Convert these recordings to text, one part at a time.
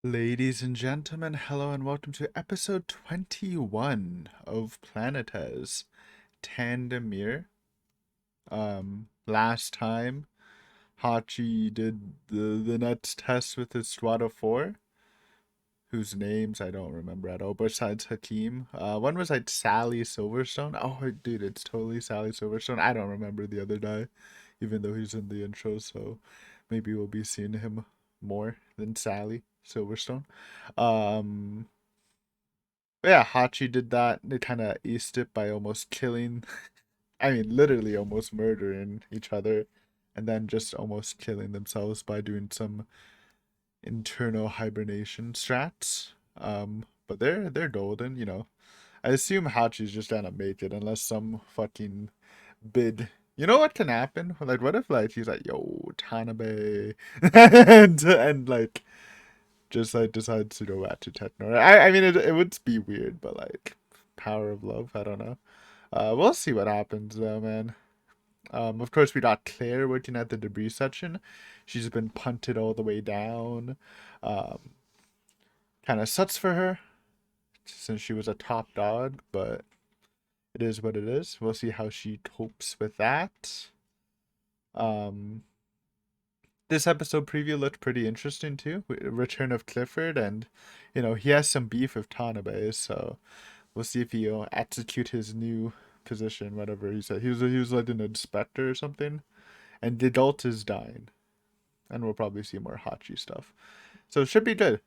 Ladies and gentlemen, hello and welcome to episode 21 of Planetes Tandem. Last time Hachi did the Nets test with his Strata 4, whose names I don't remember at all, besides Hakeem. One was like Sally Silverstone. Oh, dude, it's totally Sally Silverstone. I don't remember the other guy, even though he's in the intro, so maybe we'll be seeing him more than Sally Silverstone. Um, but yeah, Hachi did that. They kind of aced it by almost killing, I mean, literally almost murdering each other, and then just almost killing themselves by doing some internal hibernation strats. But they're golden, you know. I assume Hachi's just gonna make it unless some fucking bid. You know what can happen? Like, what if like he's like, "Yo, Tanabe," and like just like decides to go back to techno. I mean, it would be weird, but like power of love. I don't know. We'll see what happens though, man. Of course, we got Claire working at the debris section. She's been punted all the way down. Um, Kind of sucks for her since she was a top dog, but it is what it is. We'll see how she copes with that. Um, this episode preview looked pretty interesting too. Return of Clifford, and you know he has some beef with Tanabe, so we'll see if he'll execute his new position, whatever he said. He was like an inspector or something, and the adult is dying, and we'll probably see more Hachi stuff. So it should be good.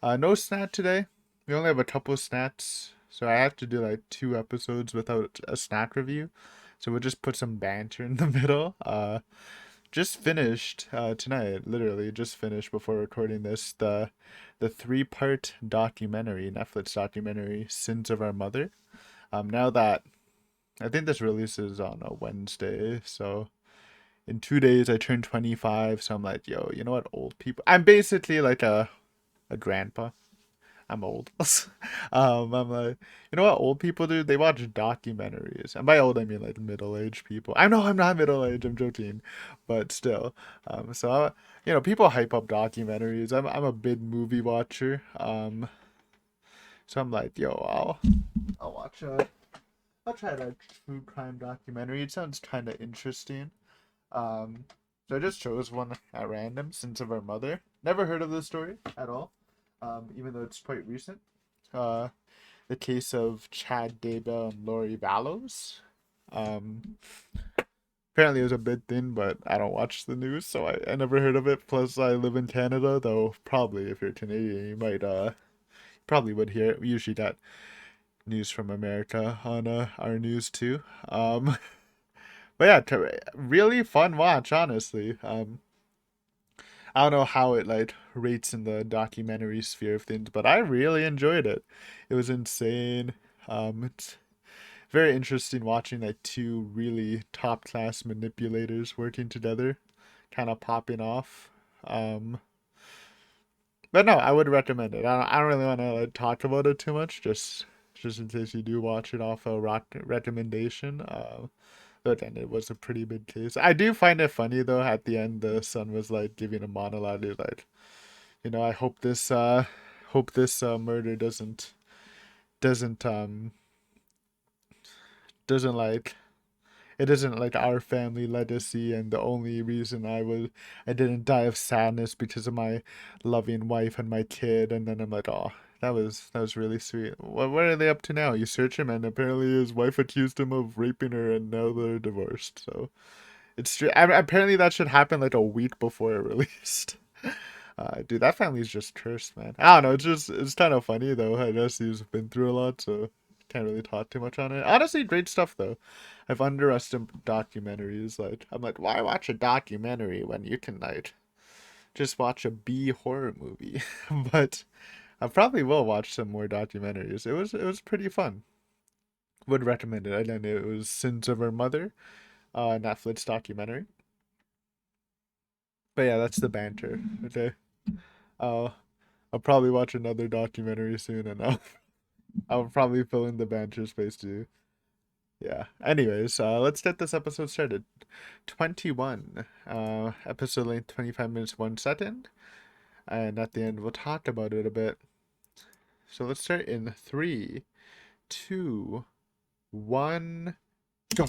No snat today. We only have a couple of snats, so I have to do like 2 episodes without a snack review. So we'll just put some banter in the middle. Just finished tonight, literally just finished before recording this, the 3-part documentary, Netflix documentary, Sins of Our Mother. Now that I think this releases on a Wednesday, so in 2 days I turned 25, so I'm like, yo, you know what, old people. I'm basically like a grandpa. I'm old. I'm like, you know what old people do? They watch documentaries. And by old, I mean like middle-aged people. I know I'm not middle-aged, I'm joking. But still. You know, people hype up documentaries. I'm a big movie watcher. So I'm like, yo, I'll watch I'll try that true crime documentary. It sounds kind of interesting. Um, so I just chose one at random, Sins of Our Mother. Never heard of this story at all, even though it's quite recent. Uh, the case of Chad Daybell and Lori Vallows. Um, Apparently it was a big thing, but I don't watch the news, so I never heard of it. Plus, I live in Canada, though probably if you're Canadian, you might probably would hear it. We usually got news from America on our news too. But yeah, really fun watch, honestly. I don't know how it like rates in the documentary sphere of things, but I really enjoyed it. It was insane. It's very interesting watching like two really top class manipulators working together, kind of popping off. Um, but no, I would recommend it. I don't really want to like, talk about it too much, just in case you do watch it off a recommendation. But then it was a pretty big case. I do find it funny though. At the end, the son was like giving a monologue. He's like, you know, I hope this murder doesn't doesn't like it isn't like our family legacy, and the only reason I didn't die of sadness because of my loving wife and my kid. And then I'm like, oh, that was really sweet. What are they up to now? You search him, and apparently his wife accused him of raping her, and now they're divorced. So it's true. Apparently that should happen like a week before it released. Dude, that family's just cursed, man. I don't know. It's kind of funny though. I guess he's been through a lot, so can't really talk too much on it. Honestly, great stuff though. I've underestimated documentaries. Like, I'm like, why watch a documentary when you can like just watch a B horror movie? But I probably will watch some more documentaries. It was pretty fun. Would recommend it. And then it was Sins of Her Mother, Netflix documentary. But yeah, that's the banter. Okay. Uh, I'll probably watch another documentary soon, and I'll probably fill in the banter space too. Yeah. Anyways, let's get this episode started. 21. Episode length 25 minutes 1 second. And at the end, we'll talk about it a bit. So let's start in three, two, one, go.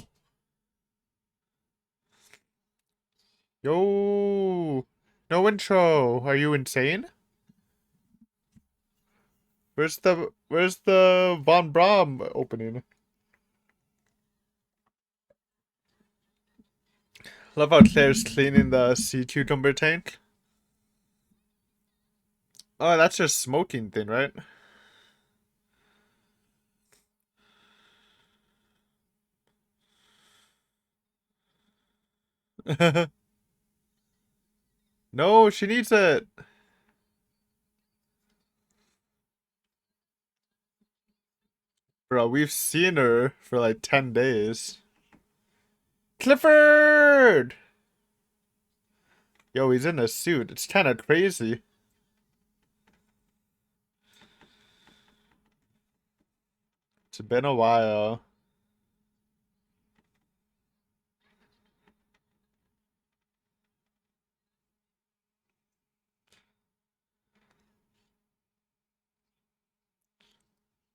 Yo, no intro. Are you insane? Where's the Von Braun opening? Love how Claire's cleaning the sea cucumber tank. Oh, that's just smoking thing, right? No, she needs it. Bro, we've seen her for like 10 days. Clifford! Yo, he's in a suit. It's kind of crazy. It's been a while.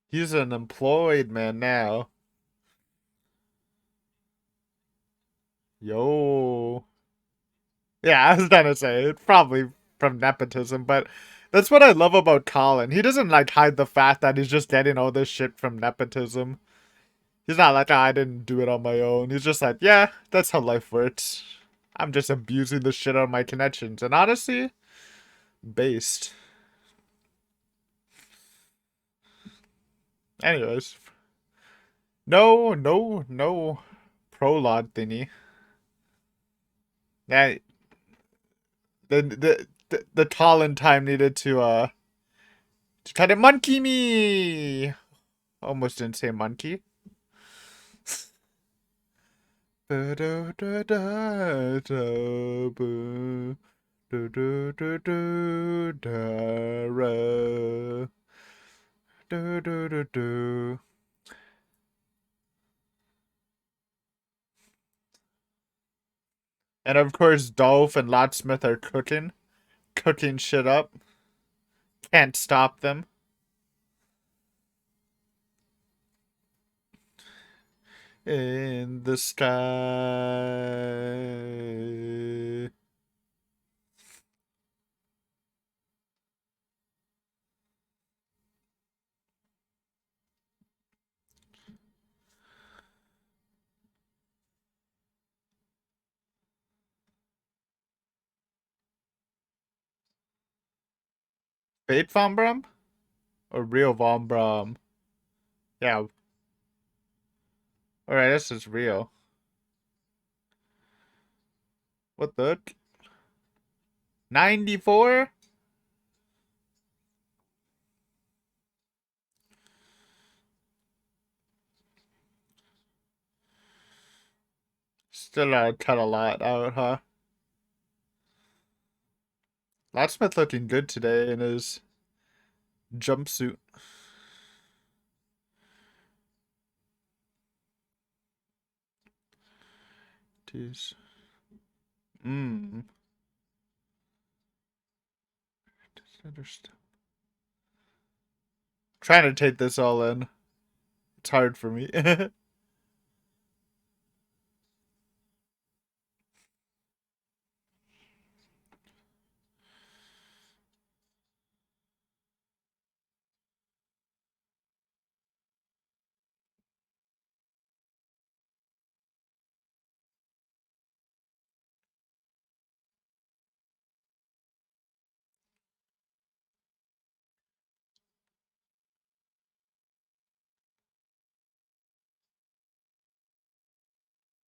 He's an employed man now. Yo. Yeah, I was gonna say, it's probably from nepotism, but that's what I love about Colin. He doesn't like hide the fact that he's just getting all this shit from nepotism. He's not like, I didn't do it on my own. He's just like, yeah, that's how life works. I'm just abusing the shit out of my connections. And honestly, based. Anyways. No. Prologue thingy. Yeah, the Colin time needed to kind of monkey me. Almost didn't say monkey. And of course, Dolph and Lotsmith are cooking shit up. Can't stop them. In the sky. Fate Von Braun? Or real Von Braun? Yeah. Alright, this is real. What the? 94? Still cut a lot out, huh? Locksmith looking good today in his jumpsuit. Jeez. Mmm. Trying to take this all in. It's hard for me.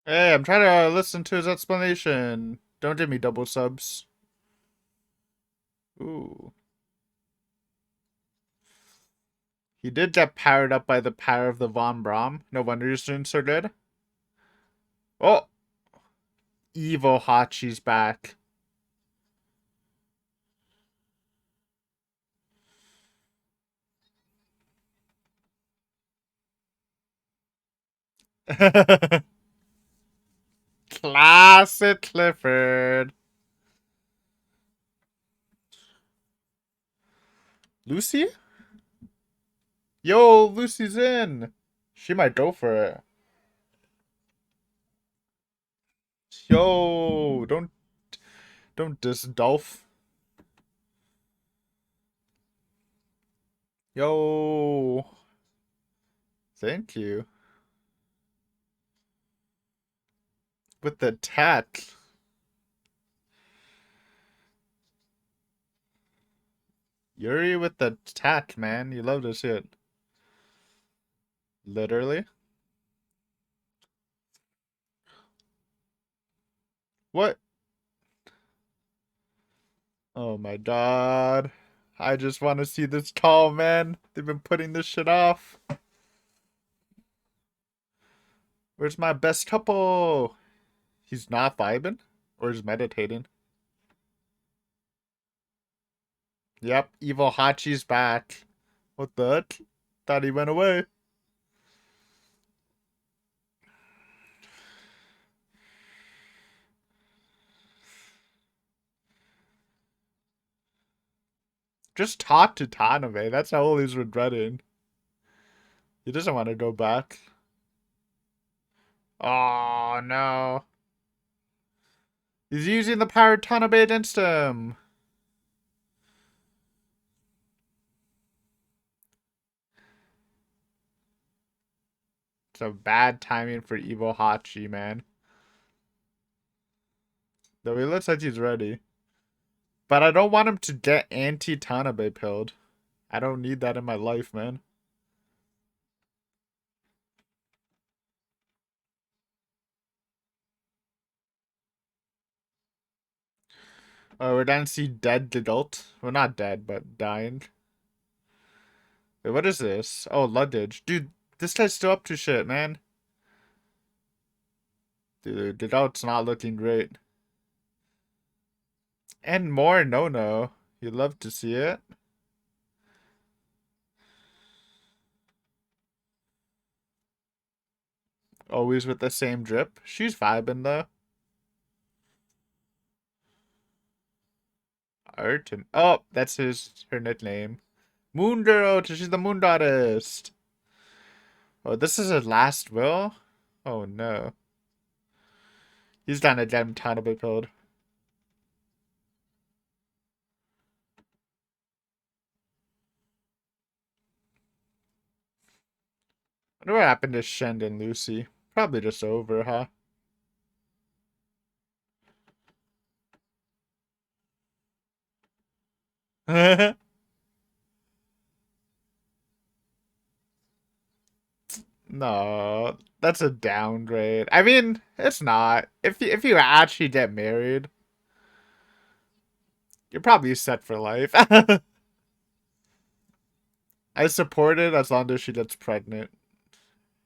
Hey, I'm trying to listen to his explanation. Don't give me double subs. Ooh. He did get powered up by the power of the Von Braun. No wonder he's doing so good. Oh! Evil Hachi's back. Classic Clifford. Lucy? Yo, Lucy's in. She might go for it. Yo, don't diss Dolph. Yo, thank you. With the tat. Yuri with the tat, man. You love to see it. Literally. What? Oh my god. I just want to see this call, man. They've been putting this shit off. Where's my best couple? He's not vibing? Or he's meditating? Yep, Evil Hachi's back. What the heck? Thought he went away. Just talk to Tanabe. That's all he's regretting. He doesn't want to go back. Oh no. He's using the power of Tanabe against him. It's a bad timing for Evil Hachi, man. Though he looks like he's ready. But I don't want him to get anti-Tanabe pilled. I don't need that in my life, man. Oh, we're gonna see dead adult. Well, not dead, but dying. Wait, what is this? Oh, luggage. Dude, this guy's still up to shit, man. Dude, the adult's not looking great. And more no-no. You love to see it. Always with the same drip. She's vibing, though. Artem. Oh, that's her nickname. Moon Girl, she's the moon goddess. Oh, this is her last will? Oh no. He's down a damn ton of build. I wonder what happened to Shend and Lucy. Probably just over, huh? No, that's a downgrade. I mean, it's not. If you actually get married, you're probably set for life. I support it as long as she gets pregnant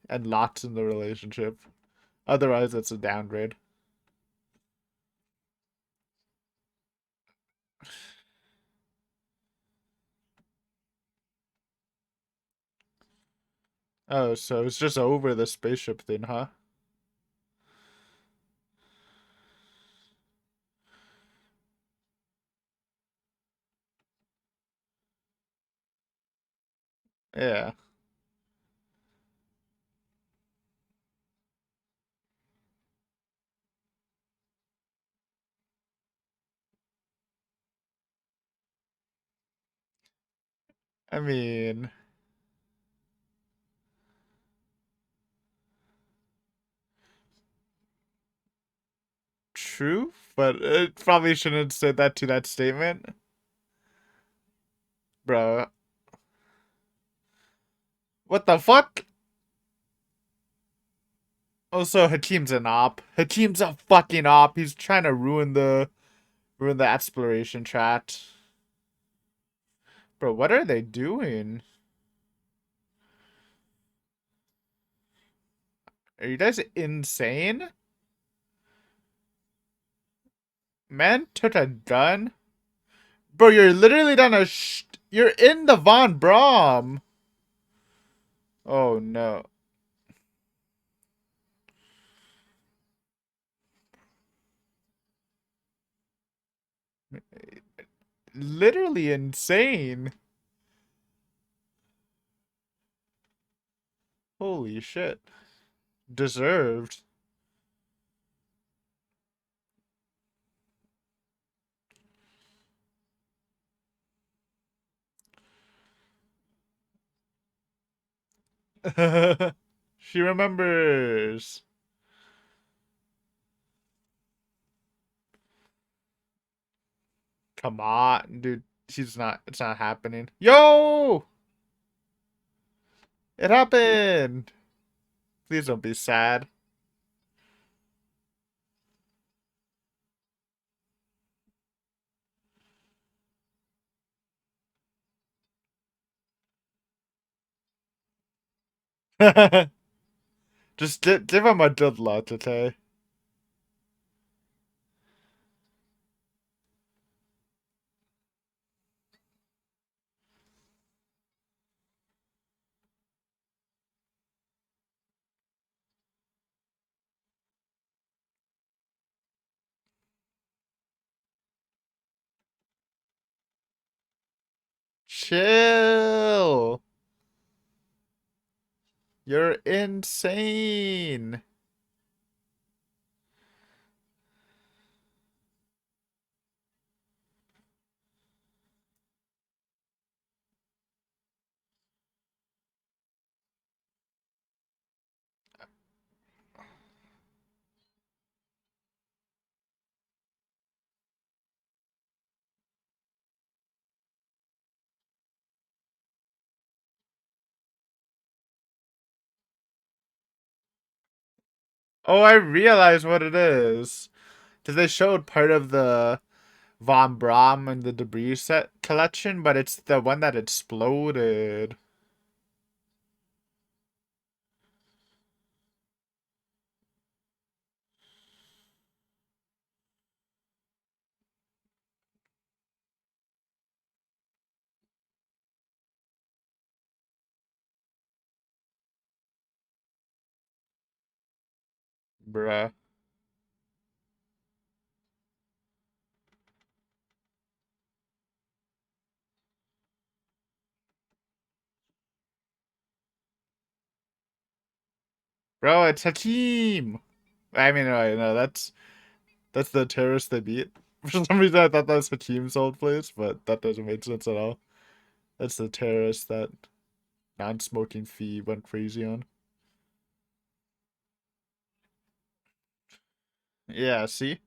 and locks in the relationship. Otherwise, it's a downgrade. Oh, so it's just over the spaceship thing, huh? Yeah. I mean, true, but it probably shouldn't have said that to that statement. Bro, what the fuck? Also, Hakim's an op. Hakim's a fucking op. He's trying to ruin the exploration chat. Bro, what are they doing? Are you guys insane? Man took a gun? Bro, you're literally down a you're in the Von Braun. Oh no. Literally insane. Holy shit. Deserved. She remembers. Come on, dude. She's not. It's not happening. Yo! It happened! Please don't be sad. Just give him a good luck, okay? Chill! You're insane! Oh, I realize what it is. Because they showed part of the Von Braun and the debris set collection, but it's the one that exploded. Bruh. Bro, it's Hakeem! I mean, no, that's the terrorist they beat. For some reason, I thought that was Hakeem's old place, but that doesn't make sense at all. That's the terrorist that non-smoking fee went crazy on. Yeah, see?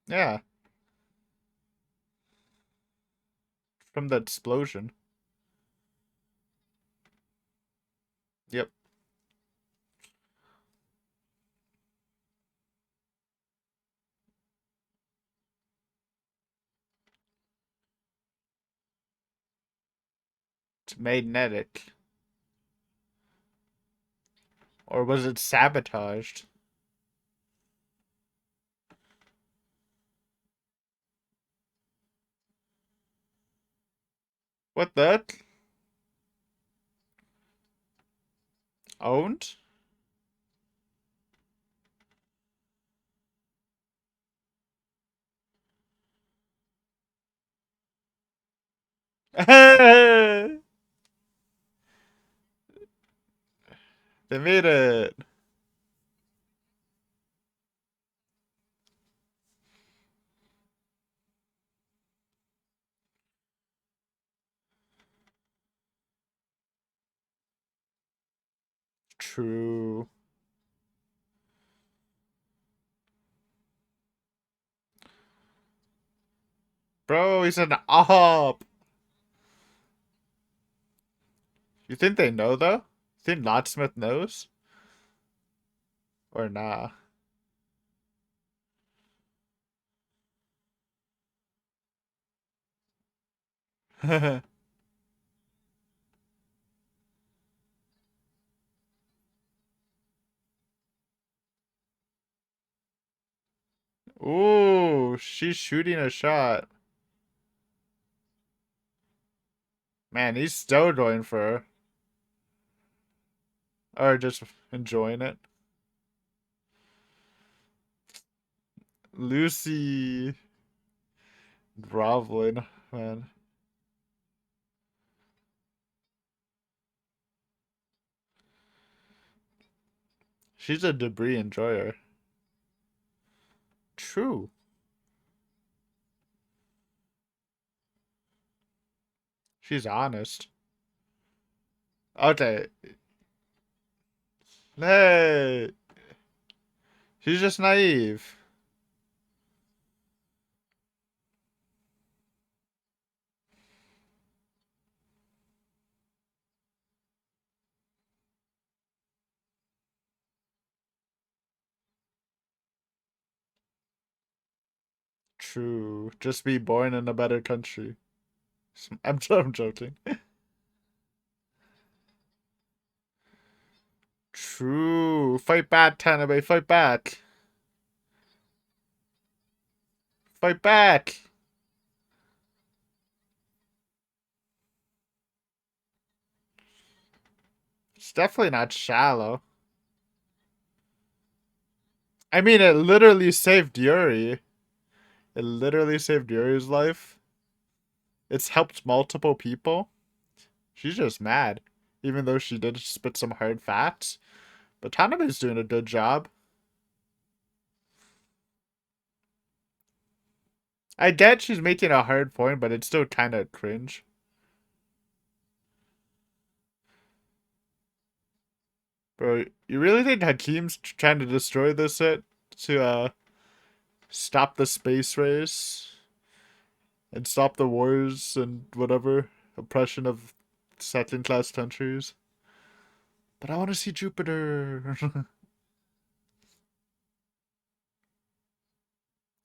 Yeah, from the explosion. Yep, it's magnetic. Or was it sabotaged? What the? Owned? They made it. True. Bro, he's an op. You think they know though? You think Locksmith knows? Or nah? Ooh, she's shooting a shot. Man, he's still going for her. Or just enjoying it. Lucy groveling, man. She's a debris enjoyer. True. She's honest. Okay. Hey. She's just naive. True. Just be born in a better country. I'm joking. True. Fight back, Tanabe. Fight back. Fight back. It's definitely not shallow. I mean, it literally saved Yuri. It literally saved Yuri's life. It's helped multiple people. She's just mad. Even though she did spit some hard facts. But Tanabe's doing a good job. I get she's making a hard point, but it's still kind of cringe. Bro, you really think Hakeem's trying to destroy this set to stop the space race and stop the wars and whatever oppression of second class countries? But I want to see Jupiter.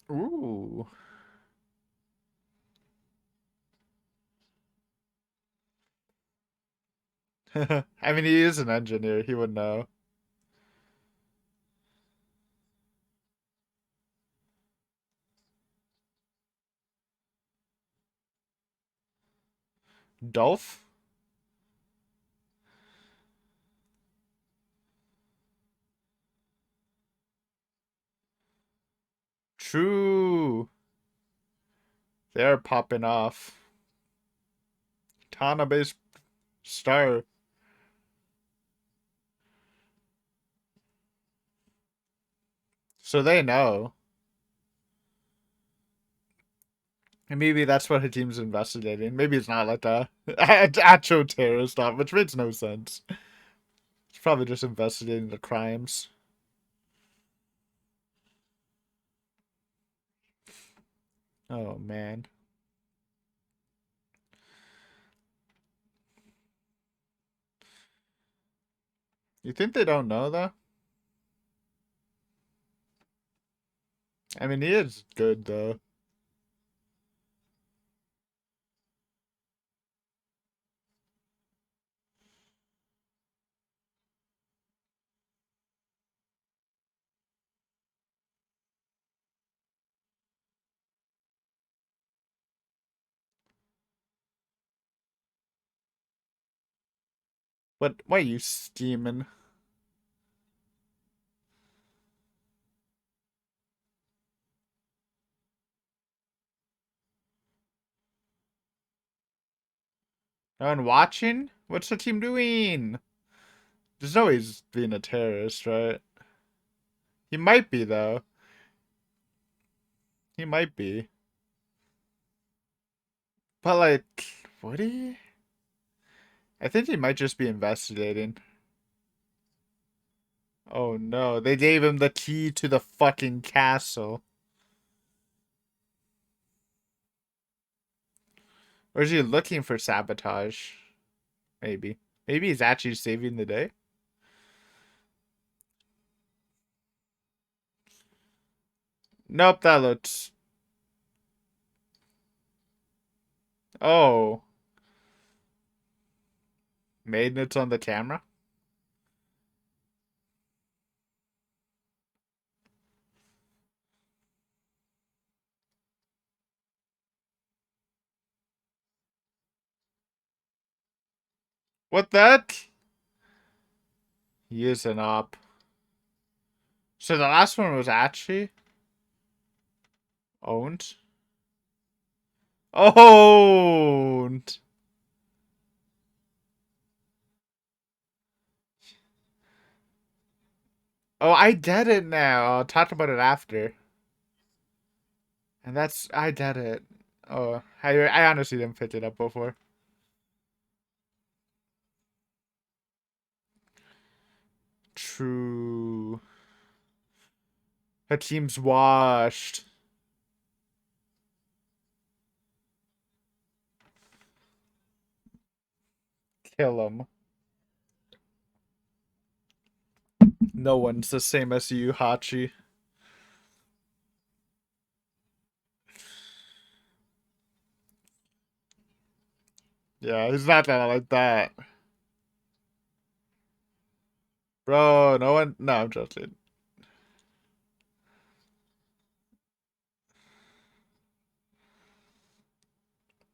Ooh. I mean, he is an engineer. He would know. Dolph? True. They're popping off. Tanabe's star. So they know. And maybe that's what Hakeem's investigating. Maybe it's not like a actual terrorist stuff, which makes no sense. He's probably just investigating the crimes. Oh man. You think they don't know though? I mean, he is good though. But why are you scheming? No one watching? What's the team doing? There's no way he's being a terrorist, right? He might be though. He might be. But like, would he? I think he might just be investigating. Oh no, they gave him the key to the fucking castle. Or is he looking for sabotage? Maybe. Maybe he's actually saving the day. Nope, that looks. Oh. Magnets on the camera? What that? He is an op. So the last one was actually owned? Owned! Oh, I get it now. I'll talk about it after. And that's I get it. Oh, I honestly didn't pick it up before. True. Her team's washed. Kill him. No one's the same as you, Hachi. Yeah, he's not gonna like that. Bro, no one. No, I'm joking.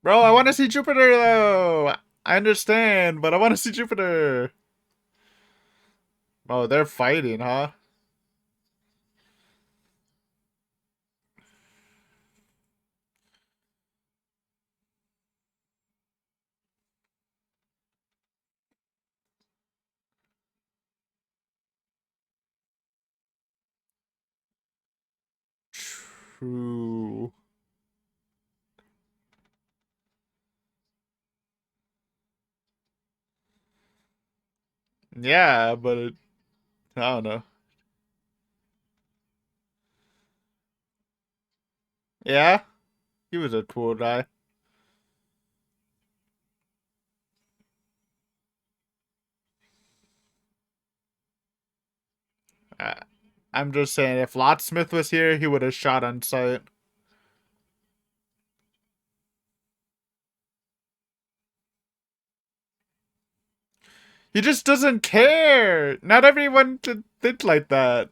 Bro, I want to see Jupiter though. I understand, but I want to see Jupiter. Oh, they're fighting, huh? True. Yeah, but I don't know. Yeah, he was a cool guy. Uh, I'm just saying, if Lotsmith was here, he would have shot on sight. He just doesn't care. Not everyone can think like that.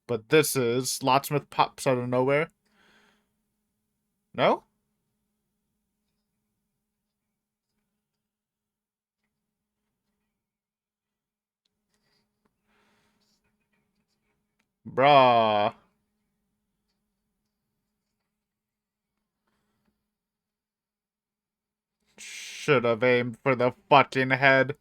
But this is Lotsmith pops out of nowhere. No? Bruh. Should have aimed for the fucking head.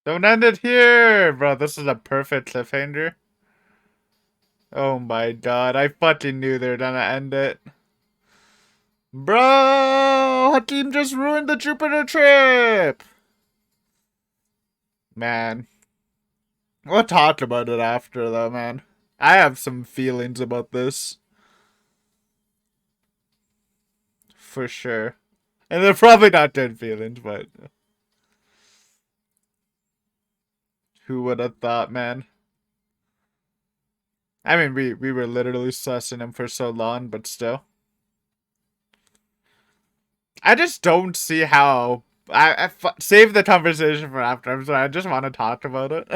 Don't end it here! Bro, this is a perfect cliffhanger. Oh my god, I fucking knew they were gonna end it. Bro! Hakeem just ruined the Jupiter trip! Man. We'll talk about it after, though, man. I have some feelings about this. For sure. And they're probably not good feelings, but who would have thought, man? I mean, we were literally sussing him for so long, but still. I just don't see how. Save the conversation for after. I'm sorry. I just want to talk about it.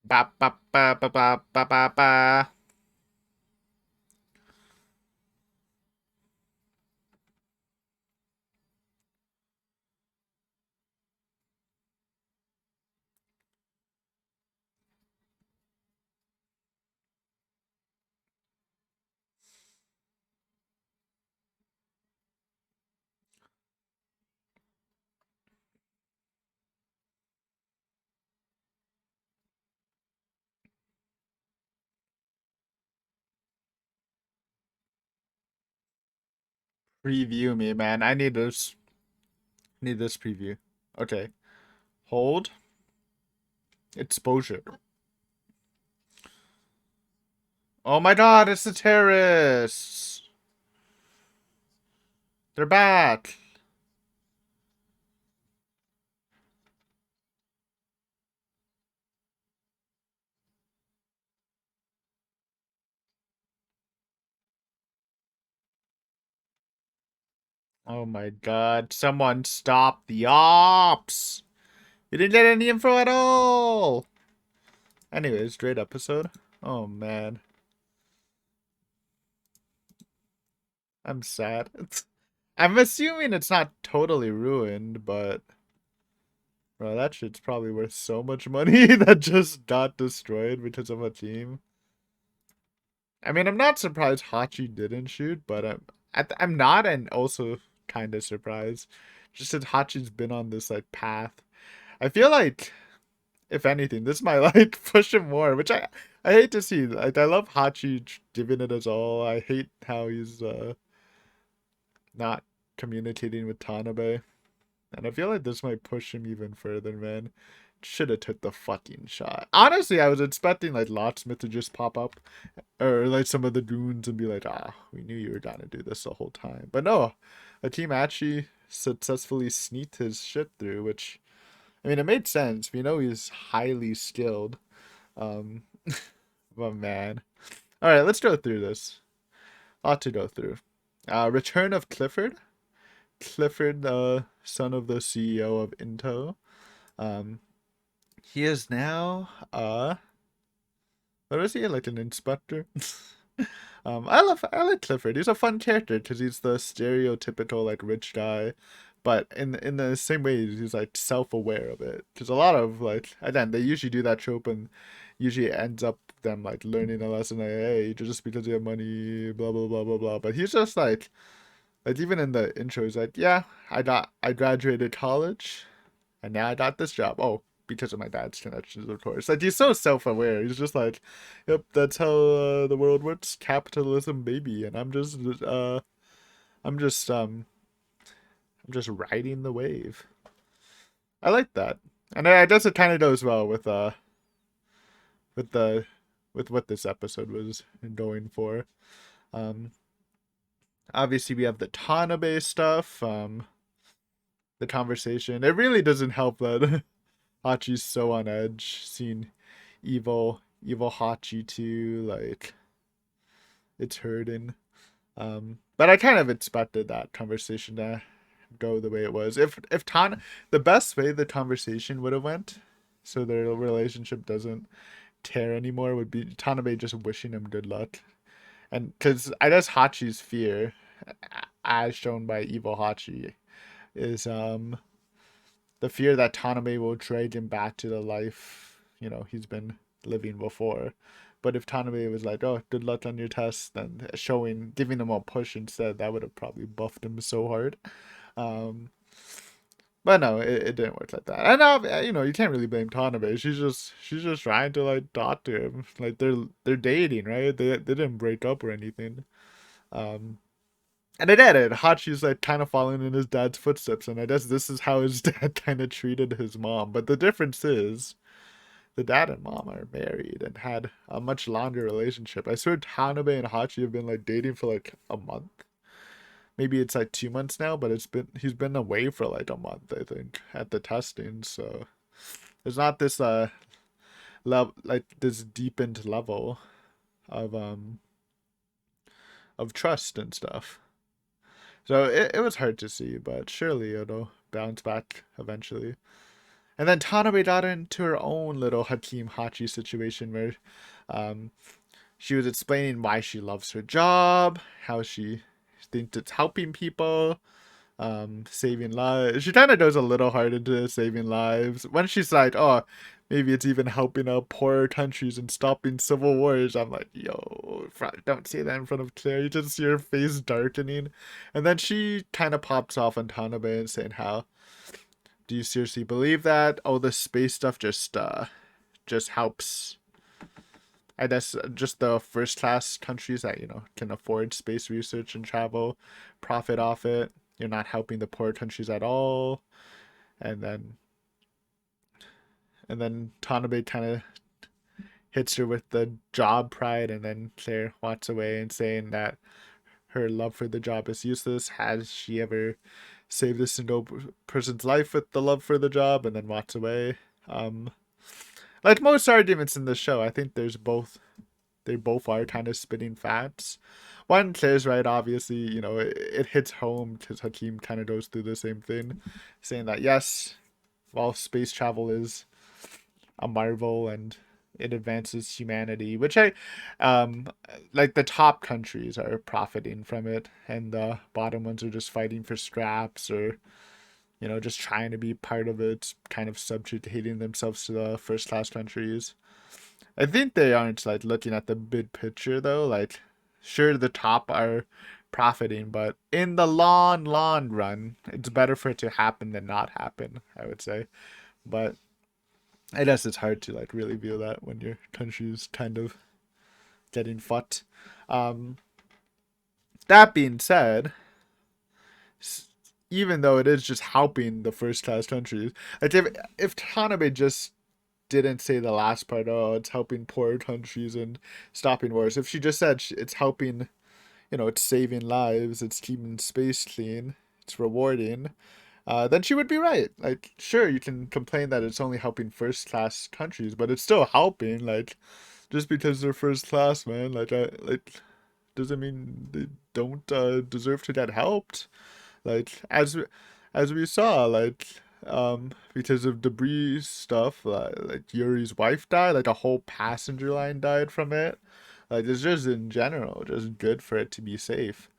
Ba ba ba ba ba ba ba ba. Preview me, man. I need this. Need this preview. Okay. Hold. Exposure. Oh my god, it's the terrorists. They're back. Oh my god. Someone stop the ops! You didn't get any info at all! Anyways, great episode. Oh man. I'm sad. I'm assuming it's not totally ruined, but bro, that shit's probably worth so much money that just got destroyed because of a team. I mean, I'm not surprised Hachi didn't shoot, but I'm not, and also kind of surprised. Just that Hachi's been on this like path. I feel like, if anything, this might like push him more, which I hate to see. Like, I love Hachi giving it his all. I hate how he's not communicating with Tanabe. And I feel like this might push him even further, man. Should have took the fucking shot. Honestly, I was expecting like Locksmith to just pop up, or like some of the goons and be like, we knew you were gonna do this the whole time. But no, Hakim actually successfully sneaked his shit through, which, I mean, it made sense. We know he's highly skilled. Um, but man. Alright, let's go through this. Lot to go through. Return of Clifford. Clifford, son of the CEO of Into. Um, he is now what is he, like an inspector? I like Clifford. He's a fun character because he's the stereotypical like rich guy, but in the same way he's like self-aware of it. Because a lot of like, again, they usually do that trope and usually ends up them like learning a lesson like, hey, just because you have money, blah blah blah blah blah. But he's just like even in the intro, he's like, yeah, I graduated college, and now I got this job. Oh, because of my dad's connections, of course. Like, he's so self-aware. He's just like, yep, that's how the world works. Capitalism, baby. And I'm just I'm just riding the wave. I like that, and I guess it kind of goes well with the with what this episode was going for. Um, Obviously we have the Tanabe stuff. The conversation. It really doesn't help that Hachi's so on edge, seeing evil Hachi too, like it's hurting. But I kind of expected that conversation to go the way it was. If the best way the conversation would have went, so their relationship doesn't tear anymore, would be Tanabe just wishing him good luck. And because I guess Hachi's fear, as shown by evil Hachi, is the fear that Tanabe will drag him back to the life, he's been living before. But if Tanabe was like, oh, good luck on your test, then giving him a push instead, that would have probably buffed him so hard. Um, but no, it didn't work like that. And now, you can't really blame Tanabe. She's just trying to like talk to him. Like they're dating, right? They didn't break up or anything. Um, and I did it. Hachi's like kind of following in his dad's footsteps, and I guess this is how his dad kind of treated his mom. But the difference is the dad and mom are married and had a much longer relationship. I swear Tanabe and Hachi have been like dating for like a month. Maybe it's like 2 months now, but he's been away for like a month, I think, at the testing. So there's not this like this deepened level of trust and stuff. So it was hard to see, but surely it'll bounce back eventually. And then Tanabe got into her own little Hakim Hachi situation where she was explaining why she loves her job, how she thinks it's helping people, saving lives. She kind of goes a little hard into saving lives. When she's like, oh, maybe it's even helping out poorer countries and stopping civil wars. I'm like, yo, don't say that in front of Claire. You just see her face darkening. And then she kind of pops off on Tanabe and saying how, do you seriously believe that? Oh, the space stuff just helps, I guess, just the first class countries that, can afford space research and travel, profit off it. You're not helping the poor countries at all. And then Tanabe kind of hits her with the job pride, and then Claire walks away and saying that her love for the job is useless. Has she ever saved a single person's life with the love for the job? And then walks away. Like most arguments in the show, I think there's both they both are kind of spitting facts. One, Claire's right, obviously, it hits home because Hakeem kind of goes through the same thing, saying that yes, while space travel is a marvel and it advances humanity, which um, like the top countries are profiting from it, and the bottom ones are just fighting for scraps or, just trying to be part of it, kind of subjugating themselves to the first class countries. I think they aren't like looking at the big picture though. Like, sure, the top are profiting, but in the long, long run, it's better for it to happen than not happen, I would say. But I guess it's hard to like really view that when your country's kind of getting fucked. Um, that being said, even though it is just helping the first class countries, like if Tanabe just didn't say the last part, oh, it's helping poor countries and stopping wars. If she just said it's helping, it's saving lives, it's keeping space clean, it's rewarding, then she would be right. Like, sure, you can complain that it's only helping first class countries, but it's still helping. Like, just because they're first class, man, like doesn't mean they don't deserve to get helped. Like as we saw, like because of debris stuff, like Yuri's wife died, like a whole passenger line died from it. Like it's just in general just good for it to be safe.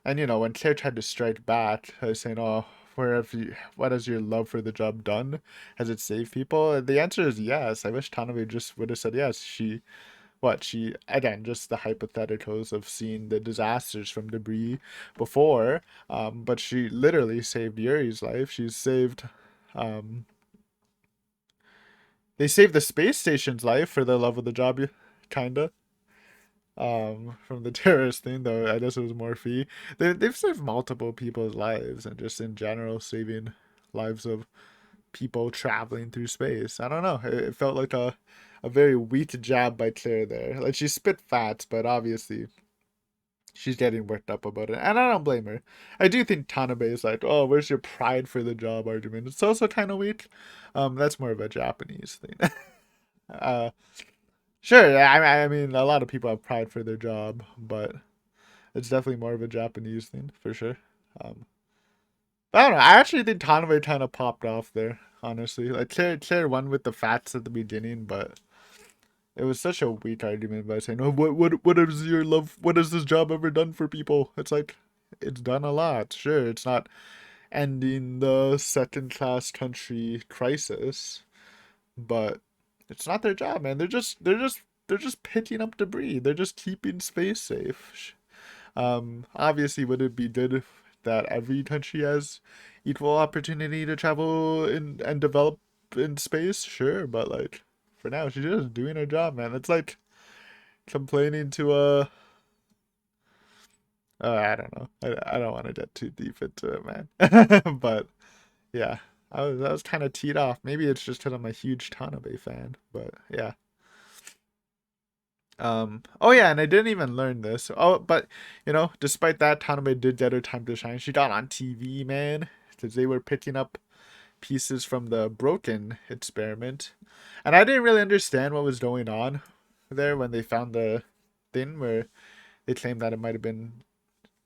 And when Claire tried to strike back, saying, "Oh, what has your love for the job done? Has it saved people?" And the answer is yes. I wish Tanabe just would have said yes. She again, just the hypotheticals of seeing the disasters from debris before, but she literally saved Yuri's life. She's saved, um, they saved the space station's life for the love of the job, kinda. From the terrorist thing, though, I guess it was more fee. They've saved multiple people's lives, and just in general saving lives of people traveling through space. I don't know. It felt like a very weak jab by Claire there. Like she spit facts, but obviously she's getting worked up about it, and I don't blame her. I do think Tanabe is like, "Oh, where's your pride for the job argument?" It's also kind of weak. That's more of a Japanese thing. uh, sure. I mean, a lot of people have pride for their job, but it's definitely more of a Japanese thing for sure. Um, I don't know. I actually think Tanabe kind of popped off there. Honestly, like Claire won with the facts at the beginning, but it was such a weak argument by saying, "Oh, what is your love? What has this job ever done for people?" It's like, it's done a lot. Sure, it's not ending the second class country crisis, but it's not their job, man. They're just picking up debris. They're just keeping space safe. Obviously, would it be good if that every country has equal opportunity to travel in and develop in space? Sure, but like for now, she's just doing her job, man. It's like complaining to a. I don't know. I don't want to get too deep into it, man. But yeah, I was kind of teed off. Maybe it's just because I'm a huge Tanabe fan, but yeah. Oh yeah, and I didn't even learn this. Oh, but despite that, Tanabe did get her time to shine. She got on TV, man, because they were picking up pieces from the broken experiment, and I didn't really understand what was going on there when they found the thing where they claimed that it might have been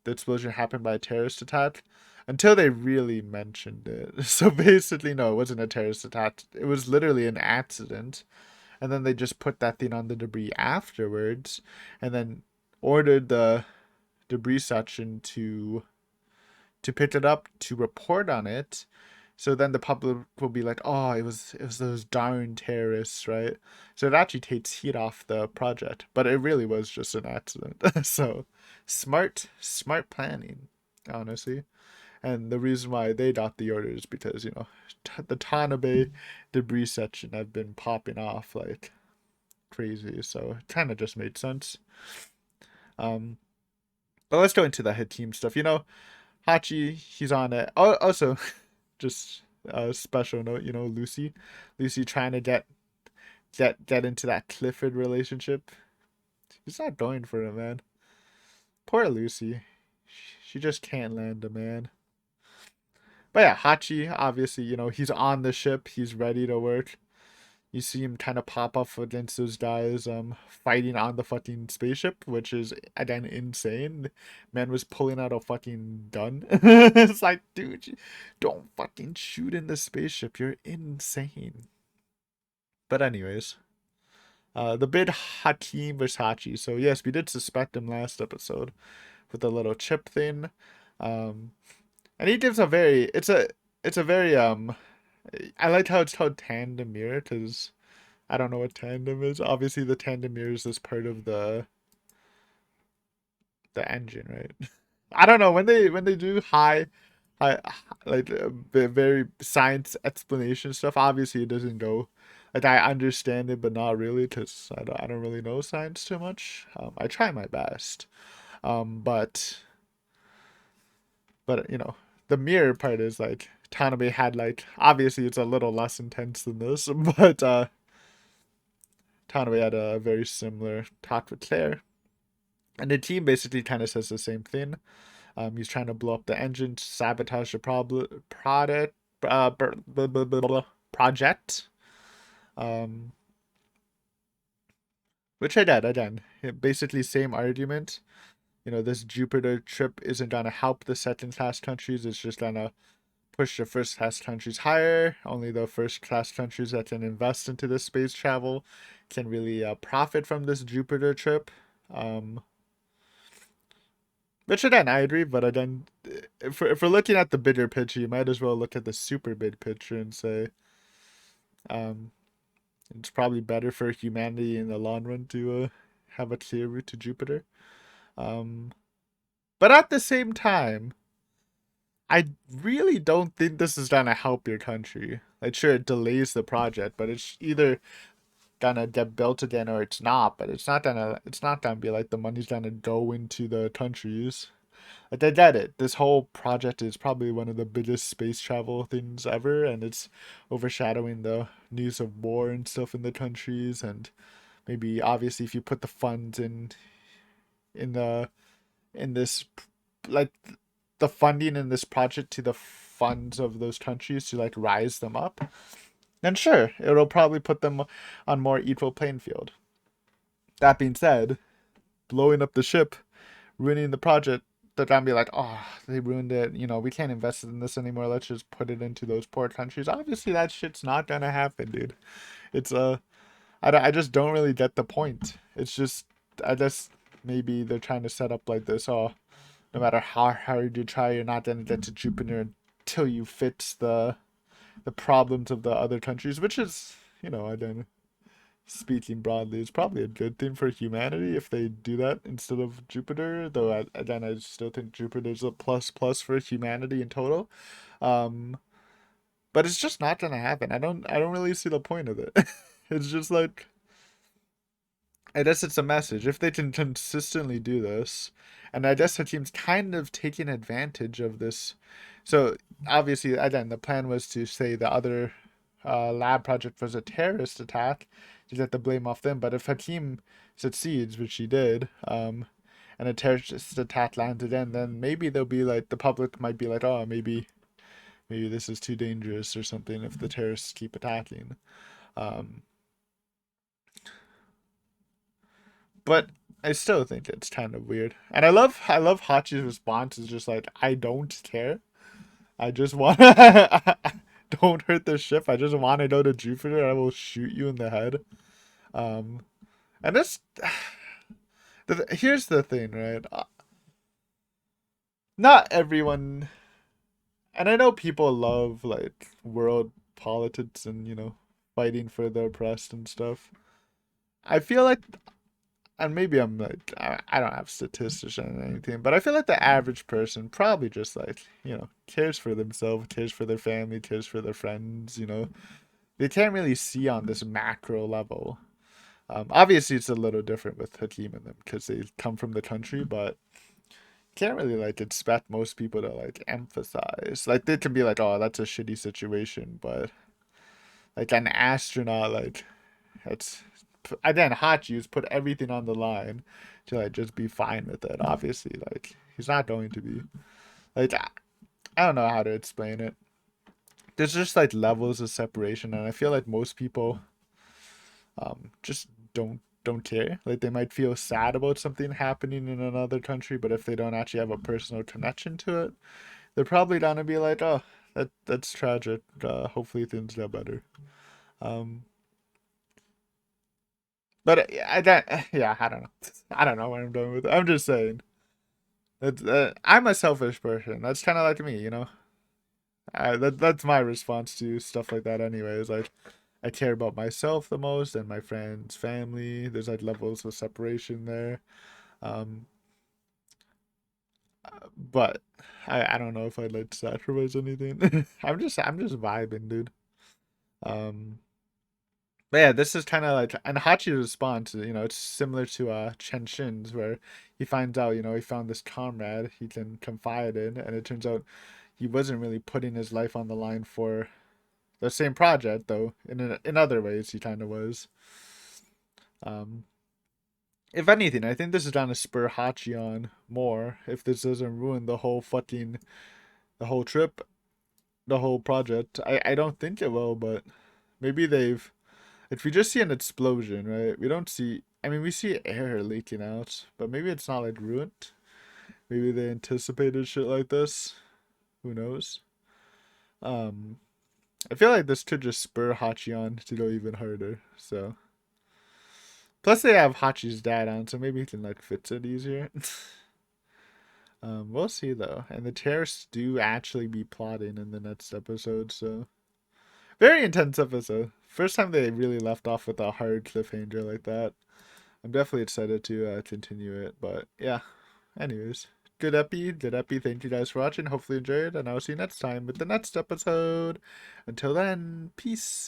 the explosion happened by a terrorist attack. Until they really mentioned it. So basically, no, it wasn't a terrorist attack. It was literally an accident, and then they just put that thing on the debris afterwards, and then ordered the debris section to pick it up to report on it. So then the public will be like, "Oh, it was those darn terrorists, right?" So it actually takes heat off the project, but it really was just an accident. So smart planning, honestly. And the reason why they got the order is because the Tanabe debris section have been popping off like crazy, so it kind of just made sense. Um, but let's go into the head team stuff. Hachi, he's on it. Oh, also, just a special note. Lucy trying to get into that Clifford relationship. He's not going for it, man. Poor Lucy. She just can't land a man. But yeah, Hachi, obviously, he's on the ship. He's ready to work. You see him kind of pop off against those guys fighting on the fucking spaceship, which is again insane. Man was pulling out a fucking gun. It's like, dude, don't fucking shoot in the spaceship. You're insane. But anyways, the bid Hakeem versus Hachi. So yes, we did suspect him last episode with the little chip thing. Um, and he gives a very it's a very I like how it's called tandem mirror because I don't know what tandem is. Obviously, the tandem mirror is this part of the engine, right? I don't know when they do high like very science explanation stuff. Obviously, it doesn't go like I understand it, but not really because I don't really know science too much. I try my best, but you know the mirror part is like Tanabe had like obviously it's a little less intense than this, but Tanabe had a very similar talk with Claire. And the team basically kind of says the same thing. He's trying to blow up the engine, sabotage the project. Um, which I did. Again, basically same argument. You know, this Jupiter trip isn't gonna help the second class countries. It's just gonna push the first class countries higher. Only the first class countries that can invest into this space travel can really profit from this Jupiter trip. Um, Which again, I agree, but again, if we're looking at the bigger picture, you might as well look at the super big picture and say, um, it's probably better for humanity in the long run to have a clear route to Jupiter. Um, but at the same time, I really don't think this is gonna help your country. Like, sure, it delays the project, but it's either gonna get built again or it's not. But it's not gonna be like the money's gonna go into the countries. Like I get it. This whole project is probably one of the biggest space travel things ever, and it's overshadowing the news of war and stuff in the countries. And maybe obviously, if you put the funds in the in this like the funding in this project to the funds of those countries to like rise them up, then sure, it'll probably put them on more equal playing field. That being said, blowing up the ship, ruining the project, they're gonna be like, oh, they ruined it. You know, we can't invest in this anymore. Let's just put it into those poor countries. Obviously, that shit's not gonna happen, dude. It's I just don't really get the point. It's just, I guess maybe they're trying to set up like this. Oh, no matter how hard you try, you're not gonna get to Jupiter until you fix the problems of the other countries, which is, you know, I don't speaking broadly, it's probably a good thing for humanity if they do that instead of Jupiter. Though again, I still think Jupiter's a plus plus for humanity in total. Um, but it's just not gonna happen. I don't really see the point of it. It's just like I guess it's a message. If they can consistently do this, and I guess the team's kind of taking advantage of this. So obviously, again, the plan was to say the other lab project was a terrorist attack, to get the blame off them. But if Hakim succeeds, which he did, and a terrorist attack lands again, then maybe they'll be like the public might be like, oh, maybe this is too dangerous or something if the terrorists keep attacking. Um, but I still think it's kind of weird. And I love Hachi's response is just like, I don't care. I just want don't hurt the ship. I just want to go to Jupiter. I will shoot you in the head. Um, and this here's the thing, right? Not everyone, and I know people love like world politics and fighting for the oppressed and stuff. I feel like, and maybe I'm like I don't have statistics or anything, but I feel like the average person probably just like cares for themselves, cares for their family, cares for their friends. They can't really see on this macro level. Obviously, it's a little different with Hakeem and them because they come from the country, but can't really like expect most people to like emphasize. Like they can be like, "Oh, that's a shitty situation," but like an astronaut, like it's again hot use put everything on the line to like just be fine with it. Obviously, like he's not going to be like I don't know how to explain it. There's just like levels of separation, and I feel like most people. just don't care. Like they might feel sad about something happening in another country, but if they don't actually have a personal connection to it, they're probably gonna be like, "Oh, that's tragic. Hopefully things get better." Um, but I don't, yeah, I don't know. I don't know where I'm going with it. I'm just saying. I'm a selfish person. That's kind of like me, you know. That's my response to stuff like that. Anyways, like I care about myself the most and my friends, family. There's like levels of separation there. Um, but I don't know if I'd like to sacrifice anything. I'm just vibing, dude. Um, but yeah, this is kind of like and Hachi's response. It's similar to Chen Shin's, where he finds out, he found this comrade he can confide in, and it turns out he wasn't really putting his life on the line for the same project, though. In other ways, he kind of was. Um, if anything, I think this is gonna spur Hachi on more. If this doesn't ruin the whole trip, the whole project. I don't think it will, but maybe they've. If we just see an explosion, right? We don't see. I mean, we see air leaking out, but maybe it's not like ruined. Maybe they anticipated shit like this. Who knows? Um, I feel like this could just spur Hachi on to go even harder. So plus they have Hachi's dad on, so maybe he can like fix it easier. We'll see though. And the terrorists do actually be plotting in the next episode, so very intense episode. First time they really left off with a hard cliffhanger like that. I'm definitely excited to continue it, but yeah. Anyways, good epi, good epi. Thank you guys for watching. Hopefully you enjoyed, and I'll see you next time with the next episode. Until then, peace.